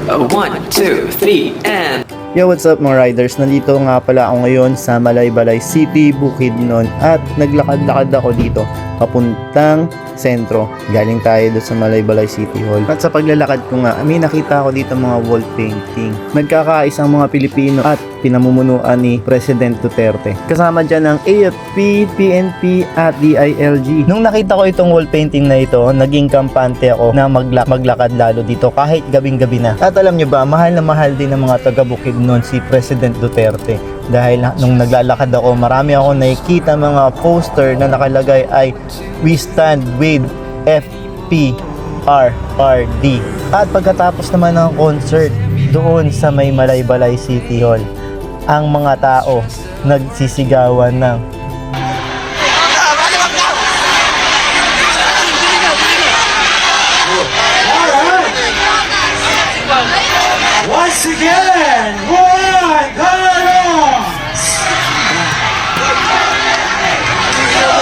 One, two, three, and... Yo, what's up mga riders? Nandito nga pala ako ngayon sa Malaybalay City, Bukidnon at naglakad-lakad ako dito papuntang sentro. Galing tayo doon sa Malaybalay City Hall. At sa paglalakad ko nga, may nakita ako dito mga wall painting. Nagkakaisang mga Pilipino at pinamumunuan ni President Duterte. Kasama dyan ang AFP, PNP at DILG. Nung nakita ko itong wall painting na ito, naging kampante ako na maglakad lalo dito kahit gabing-gabi na. At alam nyo ba, mahal na mahal din ng mga taga-Bukidnon si President Duterte. Dahil nung naglalakad ako, marami ako nakikita mga poster na nakalagay ay "We stand with FPRRD." At pagkatapos naman ng concert doon sa may Malaybalay City Hall, ang mga tao nagsisigawan ng once again, Roy Carlos!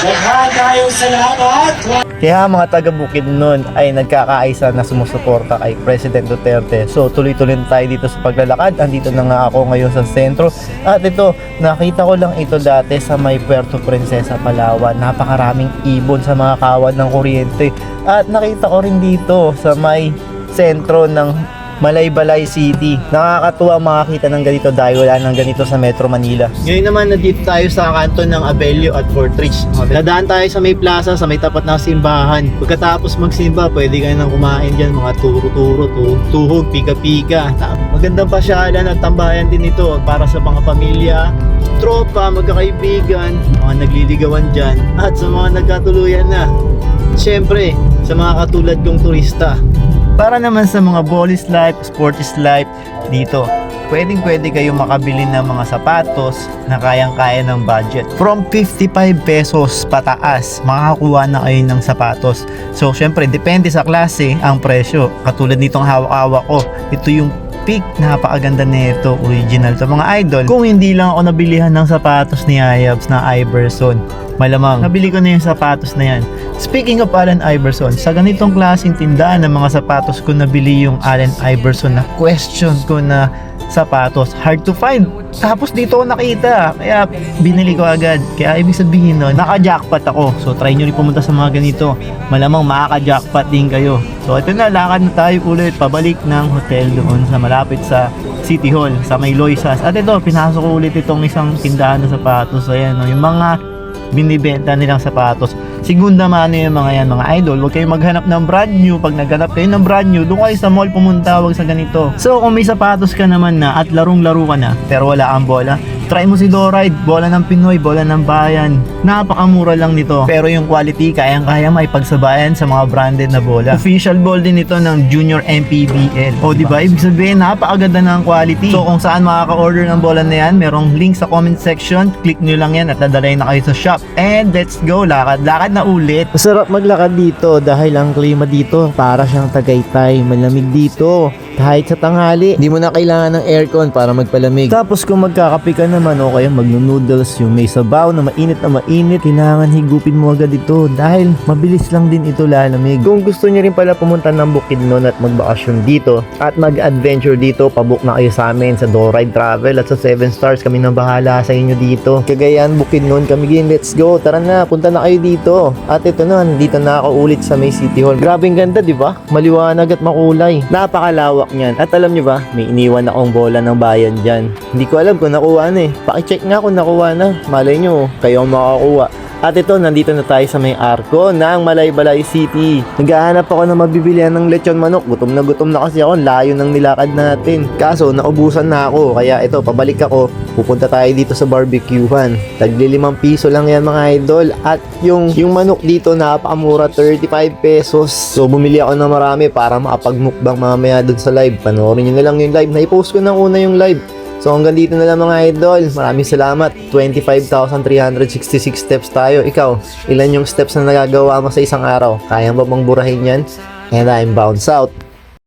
Nagkakayong salamat! Kaya mga taga-Bukidnon ay nagkakaisa na sumusuporta kay President Duterte. So tuloy-tuloy tayo dito sa paglalakad. Andito na nga ako ngayon sa sentro. At ito, nakita ko lang ito dati sa may Puerto Princesa, Palawan. Napakaraming ibon sa mga kawad ng kuryente. At nakita ko rin dito sa may sentro ng Malaybalay City. Nakakatuwa makakita ng ganito dahil wala nang ganito sa Metro Manila. Ngayon naman nandito tayo sa kanto ng Abellio at Fortrich. Dadaan tayo sa may plaza, sa may tapat ng simbahan. Pagkatapos magsimba, pwede kayo nang kumain dyan, mga turo-turo, tuhog, pika-pika. Magandang pasyalan at tambayan din ito para sa mga pamilya, tropa, magkakaibigan, mga nagliligawan dyan, at sa mga nagkatuluyan na. Siyempre, sa mga katulad kong turista. Para naman sa mga Ballis Life, Sportis Life dito, pwede kayo makabili ng mga sapatos na kayang-kaya ng budget. From 55 pesos pataas, makakuha na kayo ng sapatos. So, syempre, depende sa klase ang presyo. Katulad nitong hawak-hawak ko, ito yung peak, napakaganda nito, original to mga idol. Kung hindi lang ako nabilihan ng sapatos ni Ayabs na Iverson, malamang nabili ko na yung sapatos na yan. Speaking of Allen Iverson, sa ganitong klaseng tindahan ng mga sapatos ko nabili yung Allen Iverson na question ko na sapatos, hard to find. Tapos dito ko nakita, kaya binili ko agad. Kaya ibig sabihin nun, naka-jackpot ako. So try nyo rin pumunta sa mga ganito. Malamang makaka-jackpot din kayo. So ito na, lakad na tayo ulit pabalik ng hotel doon sa malapit sa City Hall, sa may Loisas. At ito, pinasok ko ulit itong isang tindahan ng sapatos. Ayan, no, yung mga binibenta nilang sapatos. Segunda mano yung mga yan, mga idol. Huwag kayong maghanap ng brand new. Pag naghanap kayo ng brand new, doon kayo sa mall pumunta, huwag sa ganito. So kung may sapatos ka naman na at larong-laro ka na pero wala kang bola, try mo si Doride, bola ng Pinoy, bola ng bayan. Napakamura lang nito. Pero yung quality, kayang-kaya maipagsabayan sa mga branded na bola. Official ball din ito ng Junior MPBL. O diba, ibig sabihin, napakaganda ng quality. So kung saan makaka-order ng bola na yan, merong link sa comment section. Click nyo lang yan at dadalhin na kayo sa shop. And let's go, lakad na ulit. Masarap maglakad dito dahil ang klima dito para siyang Tagaytay. Malamig dito. Kahit sa tanghali, hindi mo na kailangan ng aircon para magpalamig. Tapos kung magkakape ka naman o kaya magno-noodles, yung may sabaw na mainit, kailangan higupin mo agad ito dahil mabilis lang din ito lalamig. Kung gusto niyo rin pala pumunta ng Bukidnon at magbakasyon dito at mag-adventure dito, pabook na kayo sa amin sa Doride Travel at sa 7 Stars. Kami nang bahala sa inyo dito. Cagayan, Bukidnon, kami din. Let's go. Tara na, punta na kayo dito. At ito na, dito na ako ulit sa may City Hall. Grabing ganda, di ba? Maliwanag at makulay. Napakalawak niyan. At alam niyo ba, may iniwan akong bola ng bayan dyan. Hindi ko alam kung nakuha na eh. Paki-check nga kung nakuha na. Malay nyo, kayo ang makakuha. At ito, nandito na tayo sa may arko ng Malaybalay City. Naghahanap ako ng mabibilihan ng lechon manok. Gutom na kasi ako. Layo ng nilakad natin. Kaso, naubusan na ako. Kaya ito, pabalik ako. Pupunta tayo dito sa barbecuehan. Tagli 5 piso lang yan mga idol. At yung manok dito, napakamura, 35 pesos. So, bumili ako ng marami para makapagmukbang mamaya dun sa live. Panoorin nyo na lang yung live. Naipost ko ng una yung live. So hanggang dito na lang mga idol. Maraming salamat. 25,366 steps tayo. Ikaw, ilan yung steps na nagagawa mo sa isang araw? Kaya ba bang burahin yan? And I'm bounce out.